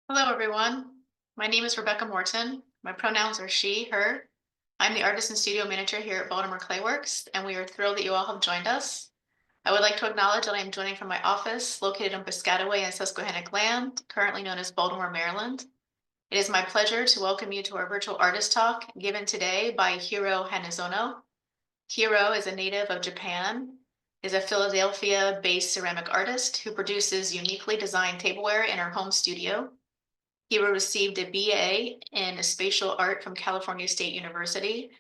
Hello, everyone. My name is Rebecca Morton. My pronouns are she, her. I'm the artist and studio manager here at Baltimore Clayworks, and we are thrilled that you all have joined us. I would like to acknowledge that I am joining from my office located on Piscataway and Susquehannock land, currently known as Baltimore, Maryland. It is my pleasure to welcome you to our virtual artist talk given today by Hiroe Hanazono. Hiroe is a native of Japan, is a Philadelphia-based ceramic artist who produces uniquely designed tableware in her home studio. Hiroe received a BA in spatial art from California State University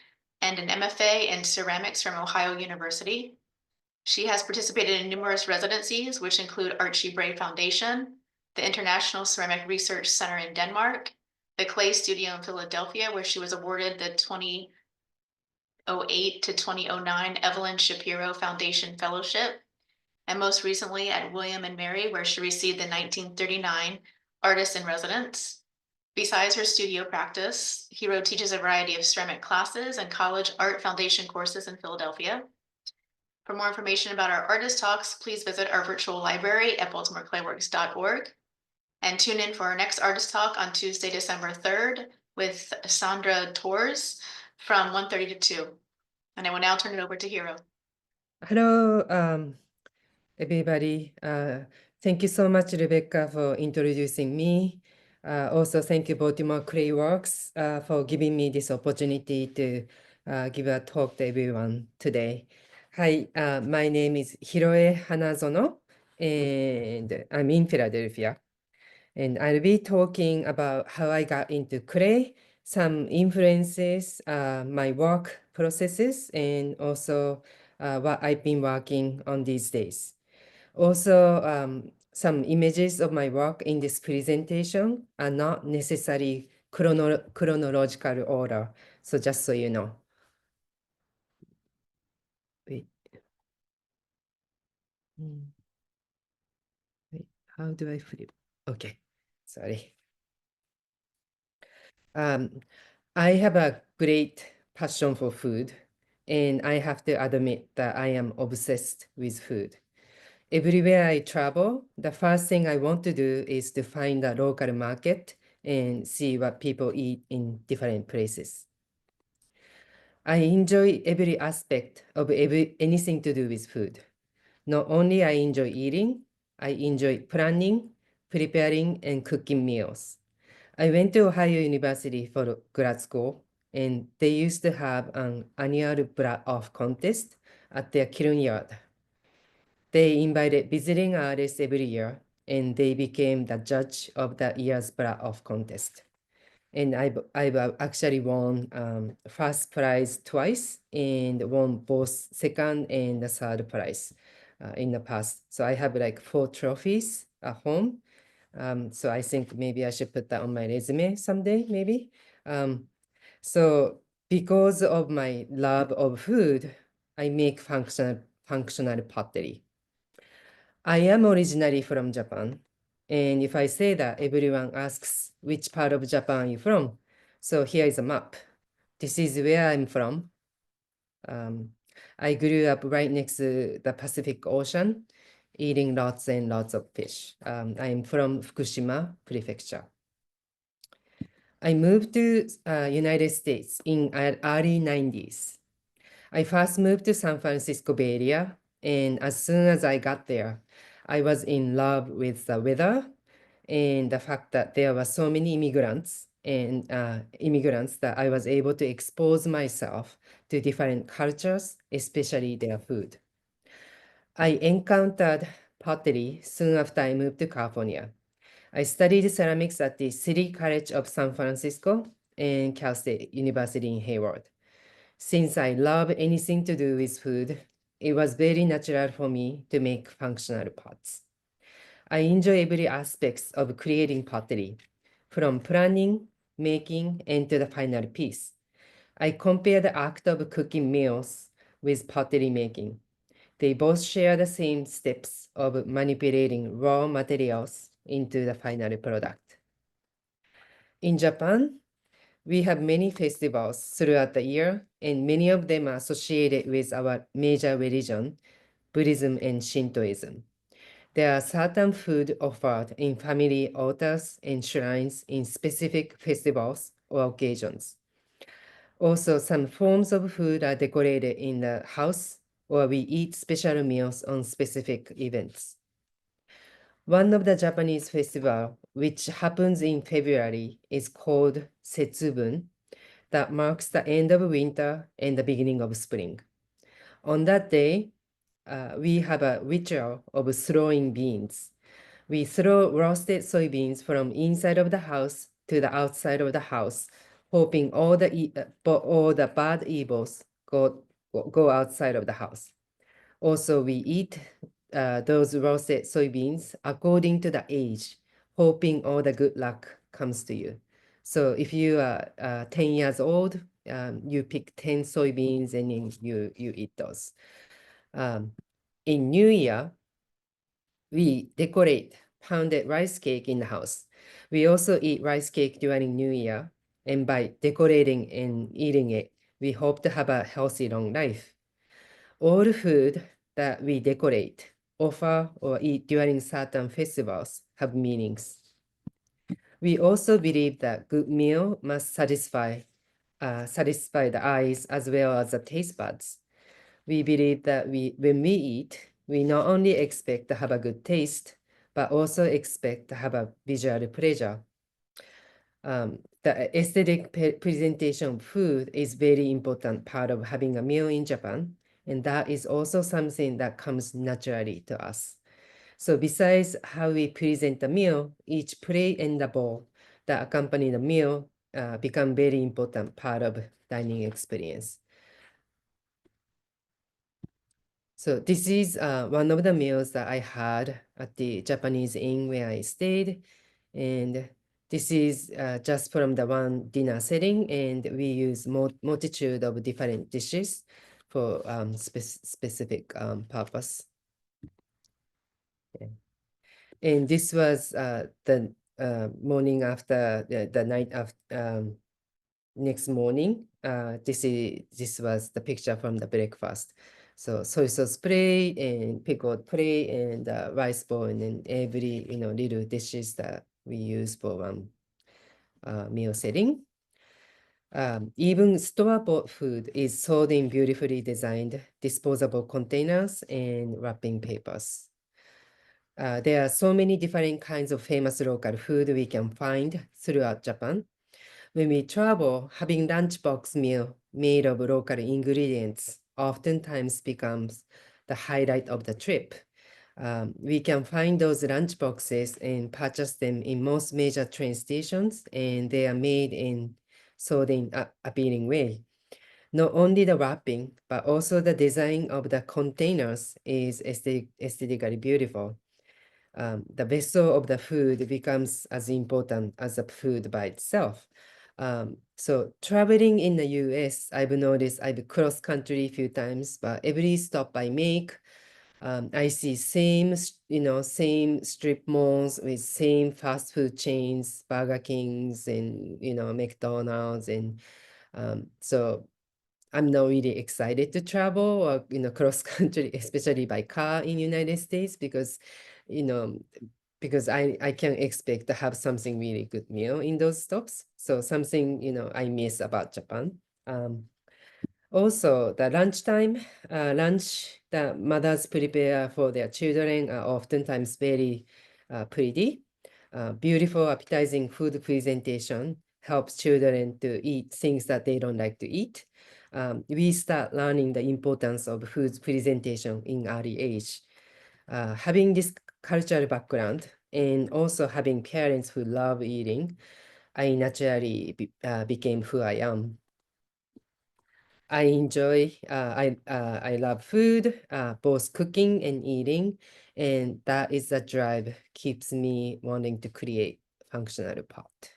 and an MFA in ceramics from Ohio University. She has participated in numerous residencies, which include Archie Bray Foundation, the International Ceramic Research Center in Denmark, the Clay Studio in Philadelphia, where she was awarded the 2008 to 2009 Evelyn Shapiro Foundation Fellowship, and most recently at William and Mary, where she received the 1939 Artist in Residence. Besides her studio practice, Hiroe teaches a variety of ceramic classes and college art foundation courses in Philadelphia. For more information about our artist talks, please visit our virtual library at baltimoreclayworks.org and tune in for our next artist talk on Tuesday, December 3rd with Sandra Torres from 1:30 to 2. And I will now turn it over to Hiroe. Hello, everybody. Thank you so much, Rebecca, for introducing me. Also, thank you, Baltimore Clayworks, for giving me this opportunity to give a talk to everyone today. Hi, my name is Hiroe Hanazono, and I'm in Philadelphia. And I'll be talking about how I got into clay, some influences, my work processes, and also what I've been working on these days. Also, some images of my work in this presentation are not necessarily chronological order. So just so you know. Wait. Wait, how do I flip? Okay, sorry. I have a great passion for food, and I have to admit that I am obsessed with food. Everywhere I travel, the first thing I want to do is to find a local market and see what people eat in different places. I enjoy every aspect of anything to do with food. Not only I enjoy eating, I enjoy planning, preparing, and cooking meals. I went to Ohio University for grad school, and they used to have an annual brat-off contest at their kiln yard. They invited visiting artists every year, and they became the judge of the year's brat-off contest. And I've actually won first prize twice and won both second and the third prize in the past. So I have like 4 trophies at home. So I think maybe I should put that on my resume someday, maybe. So because of my love of food, I make functional pottery. I am originally from Japan. And if I say that, everyone asks which part of Japan are you from? So here is a map. This is where I'm from. I grew up right next to the Pacific Ocean, eating lots and lots of fish. I'm from Fukushima Prefecture. I moved to United States in early 90s. I first moved to San Francisco Bay Area, and as soon as I got there, I was in love with the weather and the fact that there were so many immigrants that I was able to expose myself to different cultures, especially their food. I encountered pottery soon after I moved to California. I studied ceramics at the City College of San Francisco and Cal State University in Hayward. Since I love anything to do with food, it was very natural for me to make functional pots. I enjoy every aspect of creating pottery, from planning, making, and to the final piece. I compare the act of cooking meals with pottery making. They both share the same steps of manipulating raw materials into the final product. In Japan, we have many festivals throughout the year, and many of them are associated with our major religion, Buddhism and Shintoism. There are certain food offered in family altars and shrines in specific festivals or occasions. Also, some forms of food are decorated in the house, or we eat special meals on specific events. One of the Japanese festival, which happens in February, is called Setsubun, that marks the end of winter and the beginning of spring. On that day, we have a ritual of throwing beans. We throw roasted soybeans from inside of the house to the outside of the house, hoping all the bad evils go outside of the house. Also, we eat those roasted soybeans according to the age, hoping all the good luck comes to you. So if you are 10 years old, you pick 10 soybeans and then you eat those. In New Year, we decorate pounded rice cake in the house. We also eat rice cake during New Year, and by decorating and eating it, we hope to have a healthy long life. All food that we decorate, offer, or eat during certain festivals have meanings. We also believe that good meal must satisfy the eyes as well as the taste buds. We believe that when we eat, we not only expect to have a good taste, but also expect to have a visual pleasure. The aesthetic presentation of food is very important part of having a meal in Japan, and that is also something that comes naturally to us. So besides how we present the meal, each plate and the bowl that accompany the meal become very important part of dining experience. So this is one of the meals that I had at the Japanese inn where I stayed. And this is just from the one dinner setting, and we use multitude of different dishes for specific purpose. Yeah. And this was the morning after the night of next morning. This was the picture from the breakfast. So soy sauce plate and pickled plate and rice bowl and then every little dishes that we use for one meal setting. Even store-bought food is sold in beautifully designed disposable containers and wrapping papers. There are so many different kinds of famous local food we can find throughout Japan. When we travel, having lunchbox meal made of local ingredients oftentimes becomes the highlight of the trip. We can find those lunch boxes and purchase them in most major train stations, and they are made in sold in appealing way. Not only the wrapping, but also the design of the containers is aesthetically beautiful. The vessel of the food becomes as important as the food by itself. So traveling in the US, I've noticed I've crossed country a few times, but every stop I make, I see same strip malls with same fast food chains, Burger Kings and McDonald's, and so I'm not really excited to travel or cross country, especially by car in United States, because you know because I can expect to have something really good meal in those stops. So something I miss about Japan. Also, the lunchtime lunch that mothers prepare for their children are oftentimes very pretty. Beautiful, appetizing food presentation helps children to eat things that they don't like to eat. We start learning the importance of food presentation in early age. Having this cultural background and also having parents who love eating, I naturally became who I am. I love food, both cooking and eating, and that is the drive keeps me wanting to create functional pot.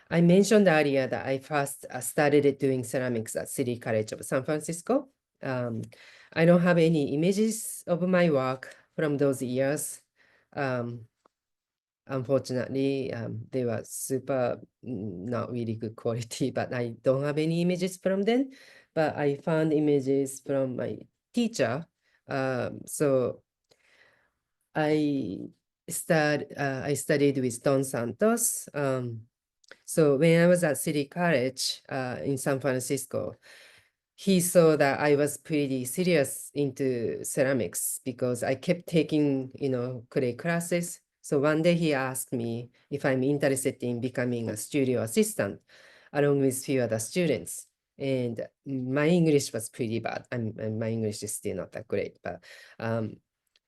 I mentioned earlier that I first started doing ceramics at City College of San Francisco. I don't have any images of my work from those years. Unfortunately, they were super not really good quality, but I don't have any images from them. But I found images from my teacher. So I I studied with Don Santos. So when I was at City College in San Francisco, he saw that I was pretty serious into ceramics because I kept taking, clay classes. So one day he asked me if I'm interested in becoming a studio assistant along with few other students. And my English was pretty bad. My English is still not that great, but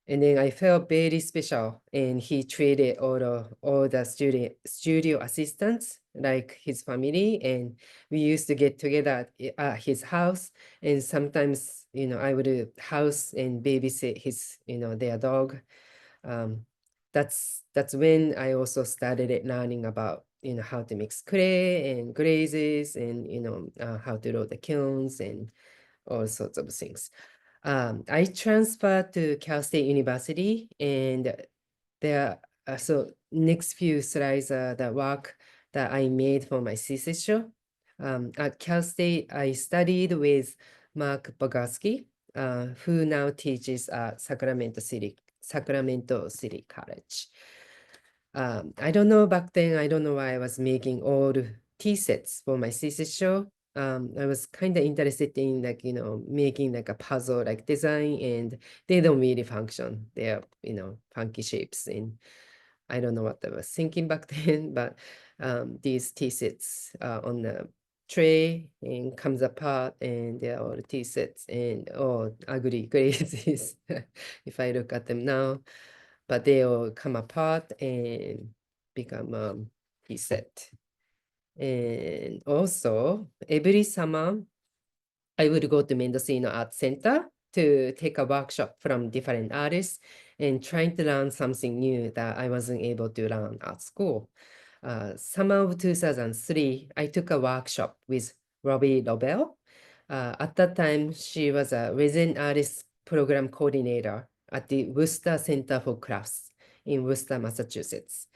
and then I felt very special, and he treated all the studio assistants like his family, and we used to get together at his house, and sometimes I would house and babysit their dog. Um, that's when I also started learning about how to mix clay and glazes, and how to load the kilns and all sorts of things. I transferred to Cal State University, and there, so next few slides are the work that I made for my thesis show. At Cal State, I studied with Mark Bogarski, who now teaches at Sacramento City College. I don't know back then, I don't know why I was making all the tea sets for my thesis show. I was kind of interested in making like a puzzle like design, and they don't really function. They're, funky shapes, and I don't know what I was thinking back then, but these tea sets on the tray and comes apart, and they're all tea sets and ugly glazes if I look at them now, but they all come apart and become tea set. And also every summer I would go to Mendocino Art Center to take a workshop from different artists and trying to learn something new that I wasn't able to learn at school. Summer of 2003, I took a workshop with Robbie Lobel. At that time, she was a resident artist program coordinator at the Worcester Center for Crafts in Worcester, Massachusetts.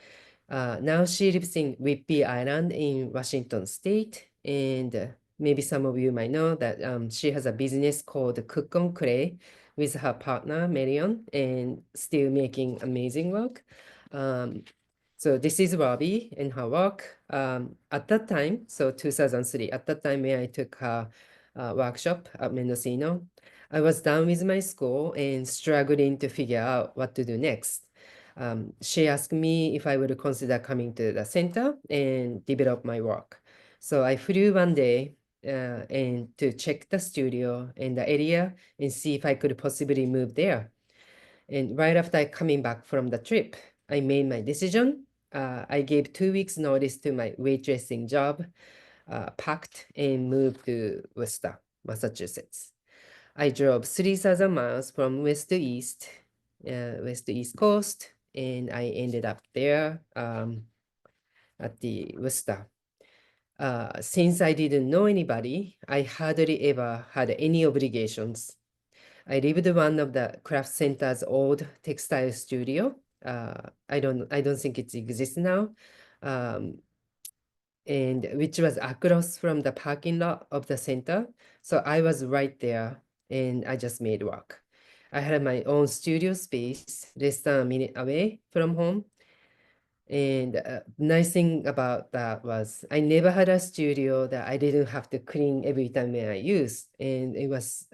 Now she lives in Whidbey Island in Washington State, and maybe some of you might know that she has a business called Cook on Clay with her partner Marion, and still making amazing work. So this is Robbie and her work. At that time, so 2003, at that time when I took her workshop at Mendocino, I was done with my school and struggling to figure out what to do next. She asked me if I would consider coming to the center and develop my work. So I flew one day and to check the studio and the area and see if I could possibly move there. And right after coming back from the trip, I made my decision. I gave 2 weeks notice to my waitressing job, packed and moved to Worcester, Massachusetts. I drove 3,000 miles from west to east coast, and I ended up there at the Worcester. Since I didn't know anybody, I hardly ever had any obligations. I lived in one of the craft center's old textile studio. I don't think it exists now. Um, and which was across from the parking lot of the center. So I was right there, and I just made work. I had my own studio space less than a minute away from home. And nice thing about that was I never had a studio that I didn't have to clean every time when I used. And it was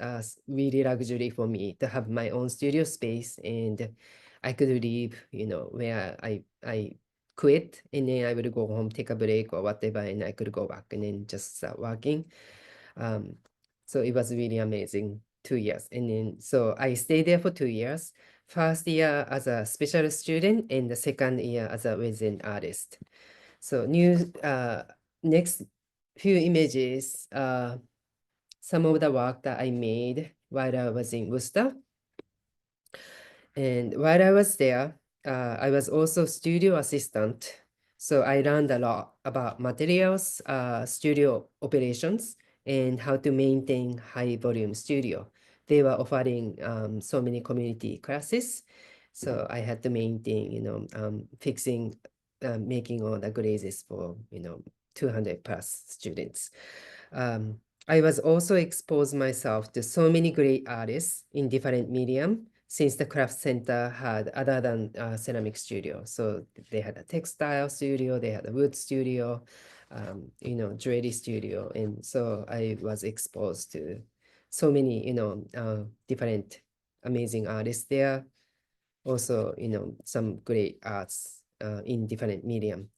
really luxury for me to have my own studio space, and I could leave, where I quit, and then I would go home, take a break or whatever, and I could go back and then just start working. Um, so it was really amazing 2 years. And then so I stayed there for 2 years. First year as a special student and the second year as a resident artist. So next few images, some of the work that I made while I was in Worcester. And while I was there, I was also studio assistant. So I learned a lot about materials, studio operations, and how to maintain high volume studio. They were offering so many community classes. So I had to maintain, fixing, making all the glazes for, 200 plus students. I was also exposed myself to so many great artists in different medium, since the craft center had other than ceramic studio. So they had a textile studio, they had a wood studio, jewelry studio. And so I was exposed to so many, different amazing artists there. Also, some great arts in different medium.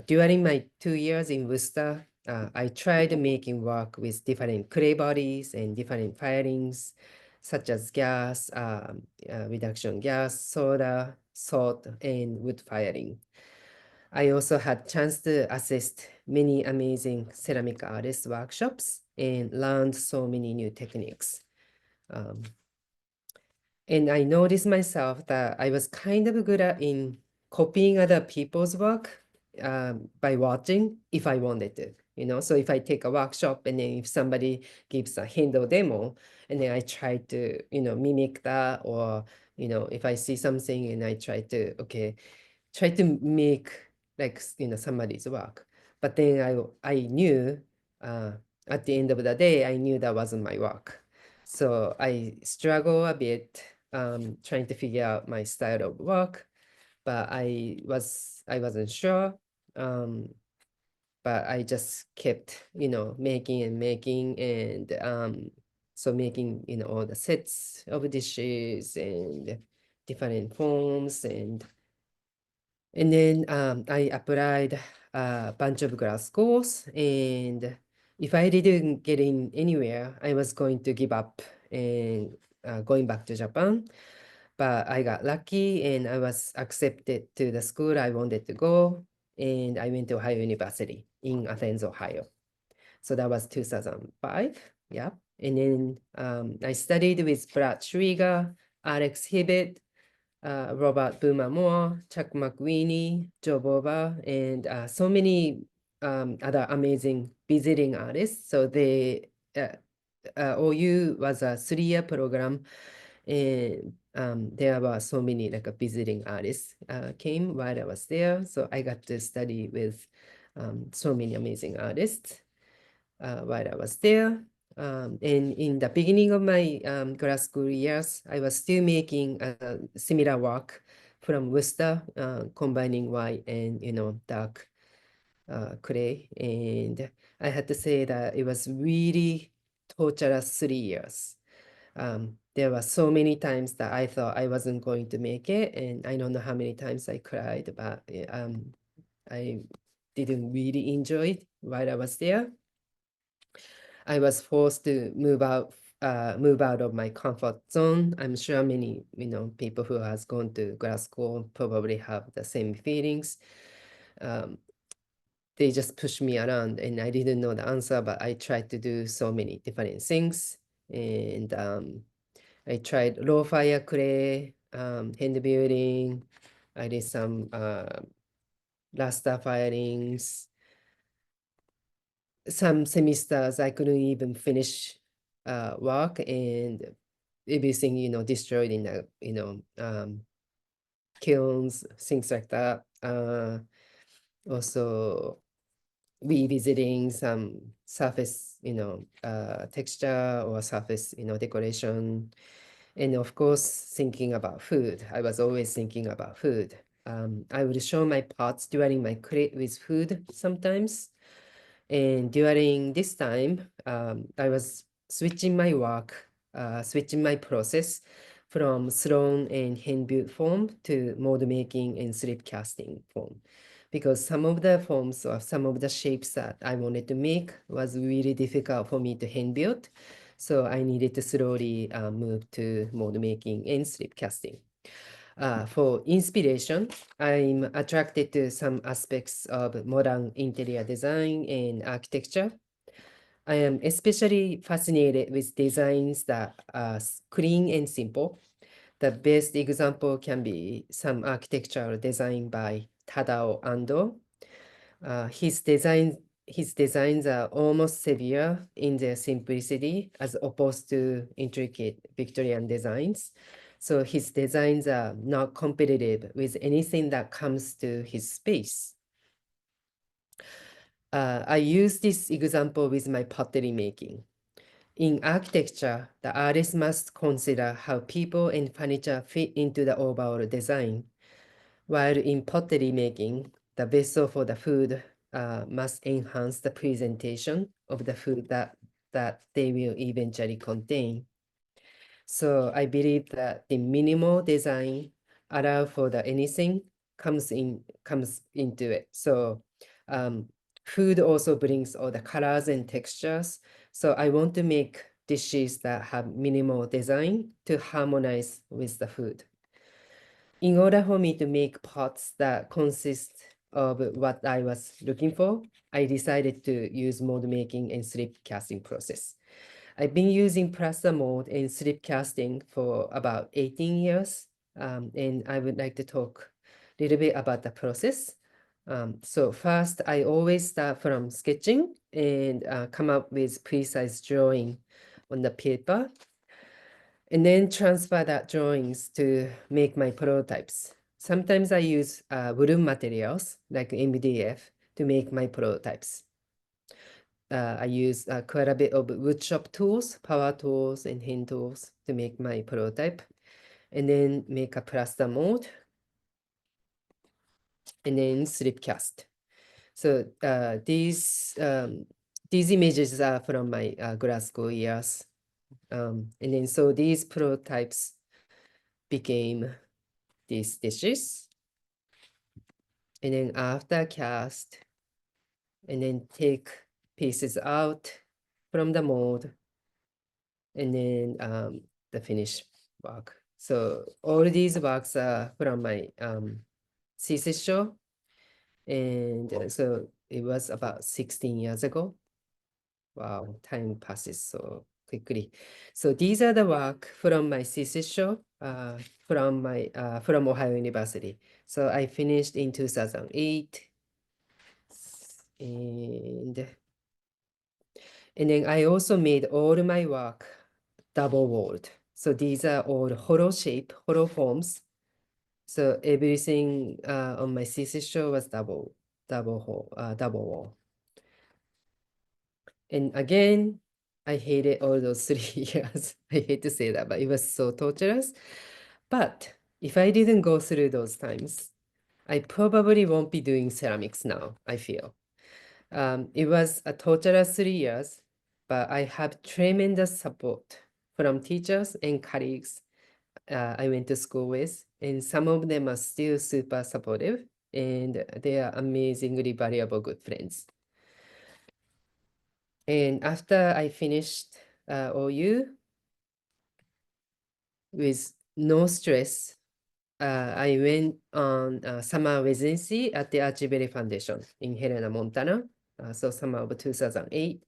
During my 2 years in Worcester, I tried making work with different clay bodies and different firings, such as gas, reduction gas, soda, salt, and wood firing. I also had chance to assist many amazing ceramic artist workshops and learned so many new techniques. Um, and I noticed myself that I was kind of good at in copying other people's work by watching if I wanted to, So if I take a workshop and then if somebody gives a Hindu demo and then I try to, mimic that, or, if I see something and I try to make like, somebody's work. But then I knew at the end of the day, I knew that wasn't my work. So I struggle a bit trying to figure out my style of work, but I wasn't sure. But I just kept, making and making, and so making, all the sets of dishes and different forms, and then I applied a bunch of grad schools, and if I didn't get in anywhere, I was going to give up and going back to Japan. But I got lucky and I was accepted to the school I wanted to go, and I went to Ohio University in Athens, Ohio. So that was 2005. Yeah. And then I studied with Brad Schwieger, Alex Hibbett, Robert Boomer Moore, Chuck McWeeny, Joe Boba, and so many other amazing visiting artists. So OU was a 3-year program, and there were so many like visiting artists came while I was there. So I got to study with so many amazing artists while I was there. And in the beginning of my grad school years, I was still making similar work from Worcester, combining white and dark clay. And I had to say that it was really torturous 3 years. There were so many times that I thought I wasn't going to make it, and I don't know how many times I cried, but I didn't really enjoy it while I was there. I was forced to move out of my comfort zone. I'm sure many, people who has gone to grad school probably have the same feelings. Um, they just pushed me around and I didn't know the answer, but I tried to do so many different things. And I tried low fire clay, hand building. I did some raster firings. Some semesters I couldn't even finish work, and everything, destroyed in the, kilns, things like that. Also revisiting some surface, texture or surface, decoration. And of course, thinking about food. I was always thinking about food. I would show my parts during my create with food sometimes. And during this time, I was switching my work, switching my process from thrown and hand-built form to mold making and slip casting form. Because some of the forms or some of the shapes that I wanted to make was really difficult for me to hand build. So I needed to slowly move to mold making and slip casting. For inspiration, I'm attracted to some aspects of modern interior design and architecture. I am especially fascinated with designs that are clean and simple. The best example can be some architectural design by Tadao Ando. His designs are almost severe in their simplicity as opposed to intricate Victorian designs. So his designs are not competitive with anything that comes to his space. I use this example with my pottery making. In architecture, the artist must consider how people and furniture fit into the overall design, while in pottery making, the vessel for the food must enhance the presentation of the food that they will eventually contain. So I believe that the minimal design allow for the anything comes into it. So food also brings all the colors and textures. So I want to make dishes that have minimal design to harmonize with the food. In order for me to make pots that consist of what I was looking for, I decided to use mold making and slip casting process. I've been using plaster mold and slip casting for about 18 years, and I would like to talk a little bit about the process. So first, I always start from sketching and come up with precise drawing on the paper, and then transfer that drawings to make my prototypes. Sometimes I use wooden materials like MDF to make my prototypes. I use quite a bit of woodshop tools, power tools, and hand tools to make my prototype, and then make a plaster mold, and then slip cast. So these images are from my grad school years, and then so these prototypes became these dishes, and then after cast, and then take pieces out from the mold, and then the finished work. So all these works are from my thesis show, and so it was about 16 years ago. Wow, time passes so quickly. So these are the work from my thesis show from Ohio University. So I finished in 2008, and then I also made all my work double walled. So these are all hollow shape, hollow forms. So everything on my thesis show was double wall. And again, I hated all those 3 years. I hate to say that, but it was so torturous. But if I didn't go through those times, I probably won't be doing ceramics now, I feel. It was a torturous 3 years, but I have tremendous support from teachers and colleagues I went to school with, and some of them are still super supportive, and they are amazingly valuable good friends. And after I finished OU with no stress, I went on summer residency at the Archibald Foundation in Helena, Montana. So summer of 2008.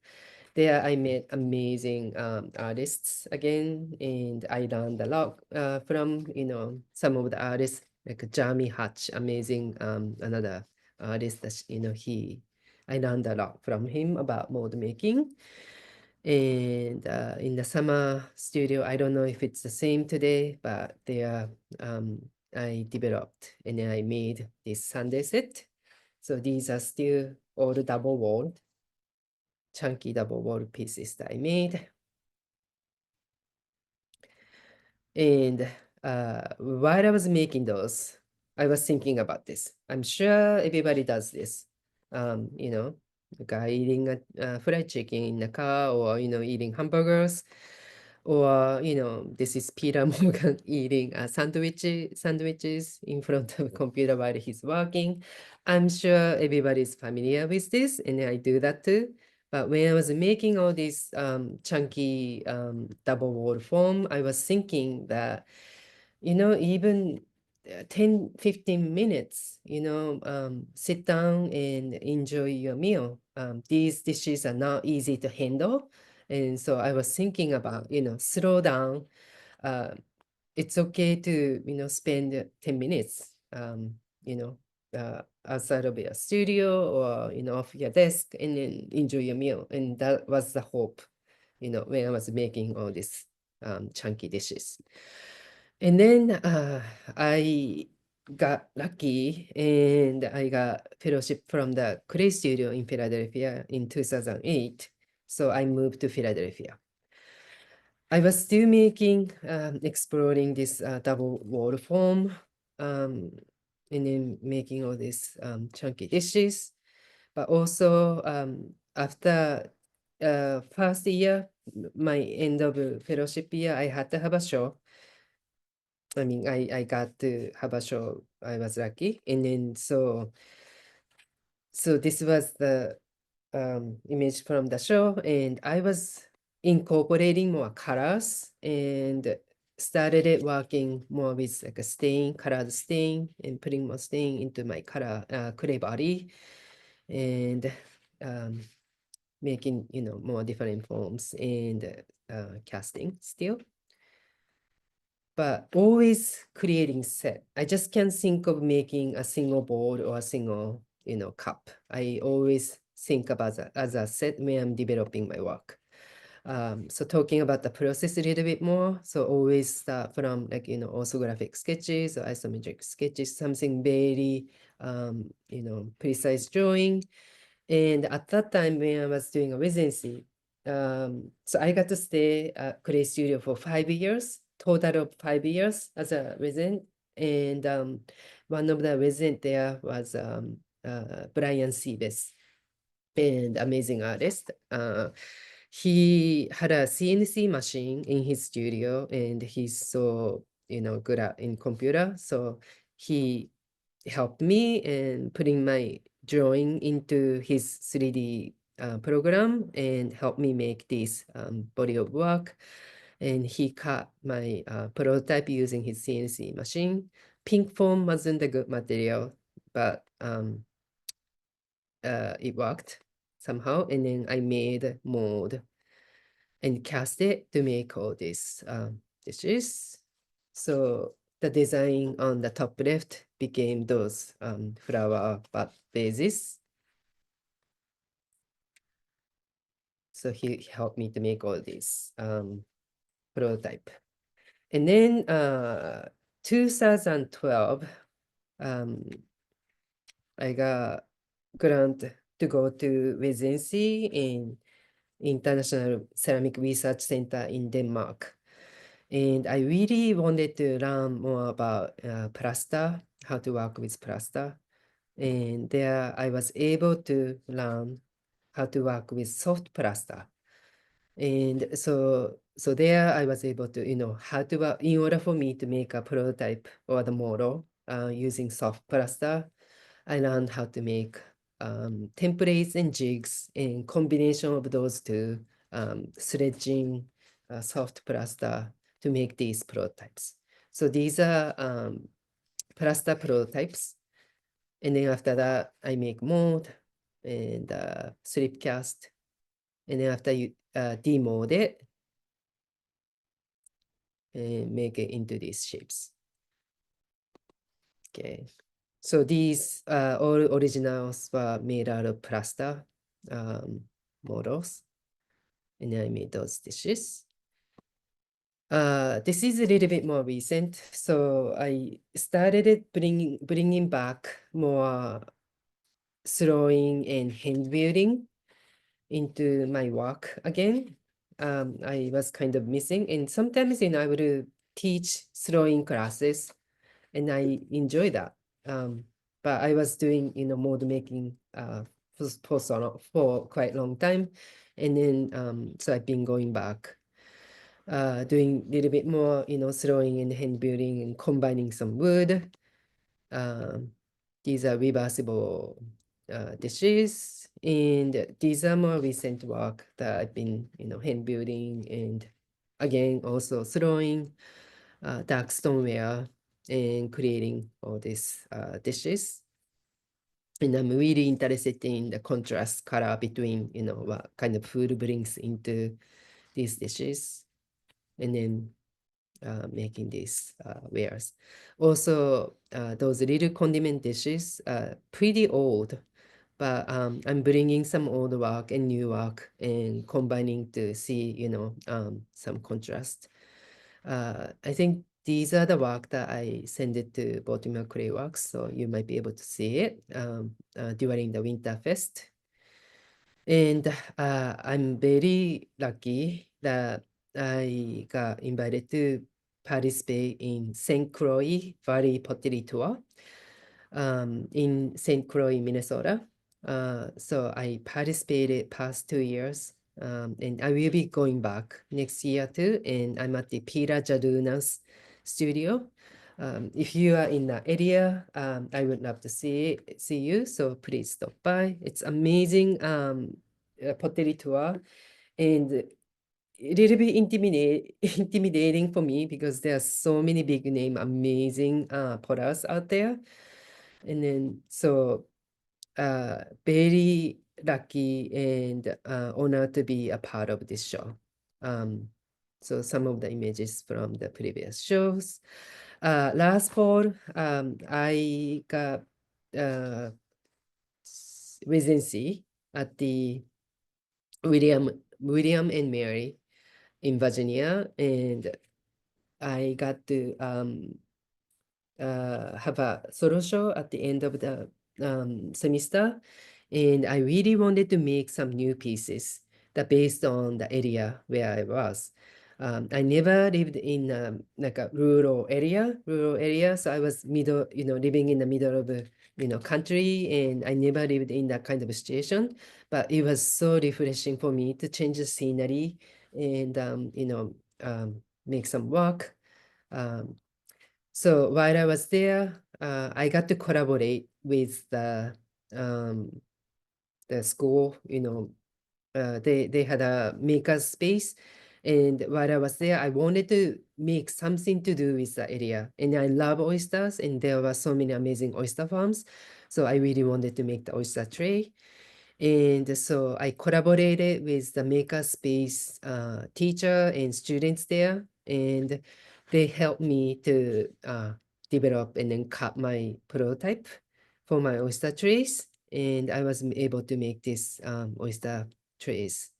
There I met amazing artists again, and I learned a lot from, some of the artists like Jeremy Hatch, amazing, another artist that, I learned a lot from him about mold making. And in the summer studio, I don't know if it's the same today, but there I developed and then I made this Sunday set. So these are still all double walled, chunky double walled pieces that I made. And while I was making those, I was thinking about this. I'm sure everybody does this. The guy eating a fried chicken in the car, or eating hamburgers, or this is Peter Morgan eating sandwiches in front of a computer while he's working. I'm sure everybody's familiar with this, and I do that too. But when I was making all these chunky double wall form, I was thinking that, even 10, 15 minutes, sit down and enjoy your meal. These dishes are not easy to handle. And so I was thinking about, slow down. Uh, it's okay to, spend 10 minutes, outside of your studio or, off your desk, and then enjoy your meal. And that was the hope, when I was making all these chunky dishes. And then I got lucky and I got fellowship from the Clay Studio in Philadelphia in 2008. So I moved to Philadelphia. I was still making, exploring this double wall form, and then making all these chunky dishes. But also, after first year, my end of fellowship year, I had to have a show. I mean, I got to have a show. I was lucky, and then so this was the image from the show, and I was incorporating more colors and started it working more with like a stain, colored stain, and putting more stain into my color clay body, and um, making more different forms and casting still, but always creating set. I just can't think of making a single bowl or a single cup. I always think about that as a set when I'm developing my work. So talking about the process a little bit more, so always start from like orthographic sketches or isometric sketches, something very precise drawing. And at that time when I was doing a residency, so I got to stay at Clay Studio for 5 years, total of 5 years as a resident. And one of the resident there was Brian Seabes, and amazing artist. He had a CNC machine in his studio, and he's so good at in computer. So he helped me in putting my drawing into his 3D program and helped me make this body of work. And he cut my prototype using his CNC machine. Pink foam wasn't a good material, but it worked somehow. And then I made mold and cast it to make all these dishes. So the design on the top left became those flower pot vases. So he helped me to make all these prototype. And then 2012, I got grant to go to residency in International Ceramic Research Center in Denmark. And I really wanted to learn more about plaster, how to work with plaster. And there I was able to learn how to work with soft plaster. And so there I was able to, how to work, in order for me to make a prototype or the model using soft plaster, I learned how to make templates and jigs, and combination of those two, sledging soft plaster to make these prototypes. So these are plaster prototypes. And then after that, I make mold and slip cast. And then after you demold it and make it into these shapes. Okay. So these all originals were made out of plaster models. And then I made those dishes. This is a little bit more recent. So I started it bringing back more throwing and hand building into my work again. I was kind of missing, and sometimes I would teach throwing classes, and I enjoy that. But I was doing mold making for quite a long time, and then so I've been going back, doing a little bit more throwing and hand building and combining some wood. These are reversible dishes, and these are more recent work that I've been hand building, and again also throwing dark stoneware and creating all these dishes. And I'm really interested in the contrast color between what kind of food brings into these dishes, and then making these wares. Also, those little condiment dishes are pretty old, but I'm bringing some old work and new work and combining to see, some contrast. I think these are the work that I send it to Baltimore Clay Works, so you might be able to see it during the Winter Fest. And I'm very lucky that I got invited to participate in St. Croix Valley Pottery Tour in St. Croix, Minnesota. So I participated past 2 years, and I will be going back next year too. And I'm at the Pira Jaduna's studio. If you are in the area, I would love to see you. So please stop by. It's amazing pottery tour, and a little bit intimidating for me because there are so many big name, amazing potters out there. And then so very lucky and honored to be a part of this show. Um, so some of the images from the previous shows. Last fall, I got uh, residency at the William and Mary in Virginia, and I got to have a solo show at the end of the semester, and I really wanted to make some new pieces that based on the area where I was. I never lived in like a rural area, so I was living in the middle of country, and I never lived in that kind of situation. But it was so refreshing for me to change the scenery and make some work. Um, so while I was there, I got to collaborate with um, the school. They had a maker space, and while I was there, I wanted to make something to do with the area. And I love oysters, and there were so many amazing oyster farms. So I really wanted to make the oyster tray. And so I collaborated with the makerspace teacher and students there, and they helped me to develop and then cut my prototype for my oyster trays. And I was able to make this oyster trays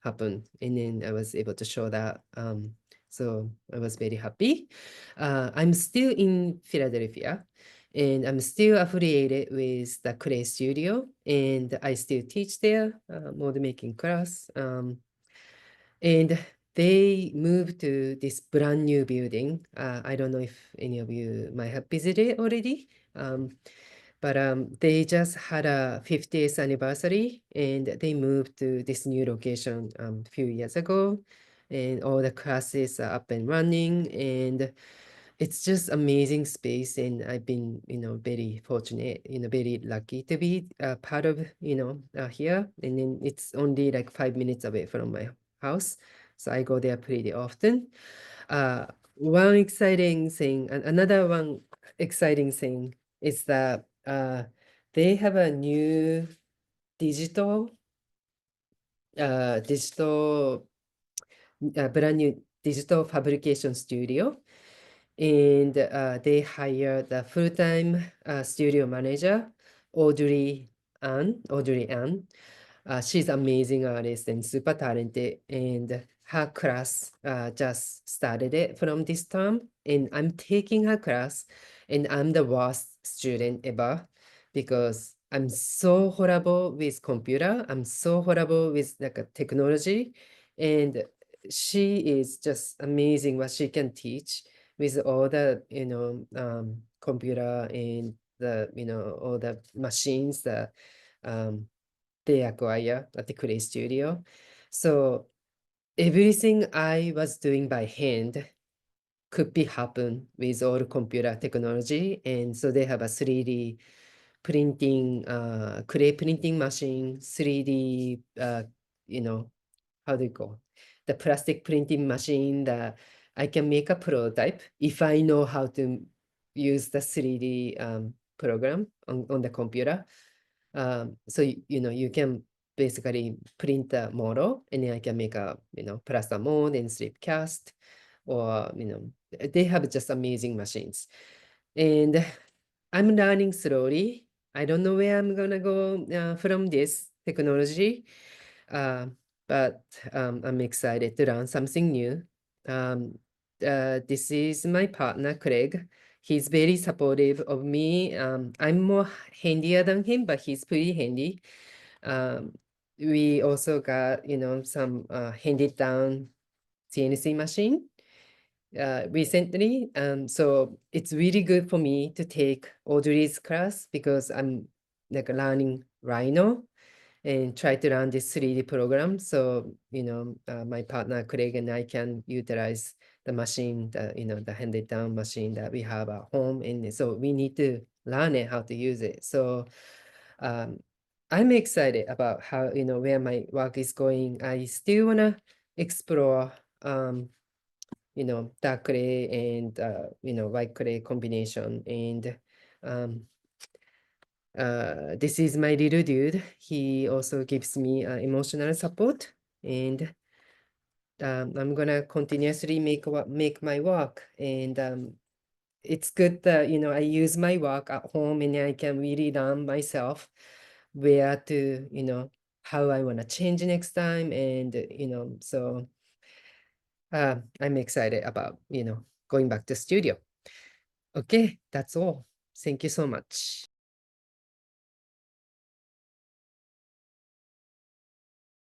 happen. And then I was able to show that. So I was very happy. I'm still in Philadelphia, and I'm still affiliated with the Clay Studio, and I still teach there, model making class. And they moved to this brand new building. I don't know if any of you might have visited already, but they just had a 50th anniversary, and they moved to this new location a few years ago, and all the classes are up and running, and it's just amazing space, and I've been, very fortunate, very lucky to be part of, here. And then it's only like 5 minutes away from my house, so I go there pretty often. One exciting thing, another one exciting thing is that they have a new digital, digital, brand new digital fabrication studio, and they hired a full-time studio manager, Audrey Ann. She's amazing artist and super talented, and her class just started it from this term, and I'm taking her class, and I'm the worst student ever because I'm so horrible with computer. I'm so horrible with like a technology, and she is just amazing what she can teach with all the computer and all the machines that um, they acquire at the Clay Studio. So everything I was doing by hand could be happen with all computer technology. And so they have a 3D printing, clay printing machine, 3D, how do you call the plastic printing machine that I can make a prototype if I know how to use the 3D program on the computer. So you can basically print a model, and then I can make a plaster mold and slip cast, or they have just amazing machines, and I'm learning slowly. I don't know where I'm gonna go from this technology, uh, but I'm excited to learn something new. Um, this is my partner, Craig. He's very supportive of me. I'm more handier than him, but he's pretty handy. Um, we also got, some handed down CNC machine recently. So it's really good for me to take Audrey's class because I'm like learning Rhino and try to run this 3D program. So, my partner Craig and I can utilize the machine, the handed down machine that we have at home. And so we need to learn it, how to use it. So um, I'm excited about how, where my work is going. I still want to explore, dark clay and, white clay combination. And this is my little dude. He also gives me emotional support, and I'm gonna continuously make my work. And it's good that I use my work at home, and I can really learn myself where to how I wanna change next time, and so I'm excited about going back to studio. Okay, that's all. Thank you so much.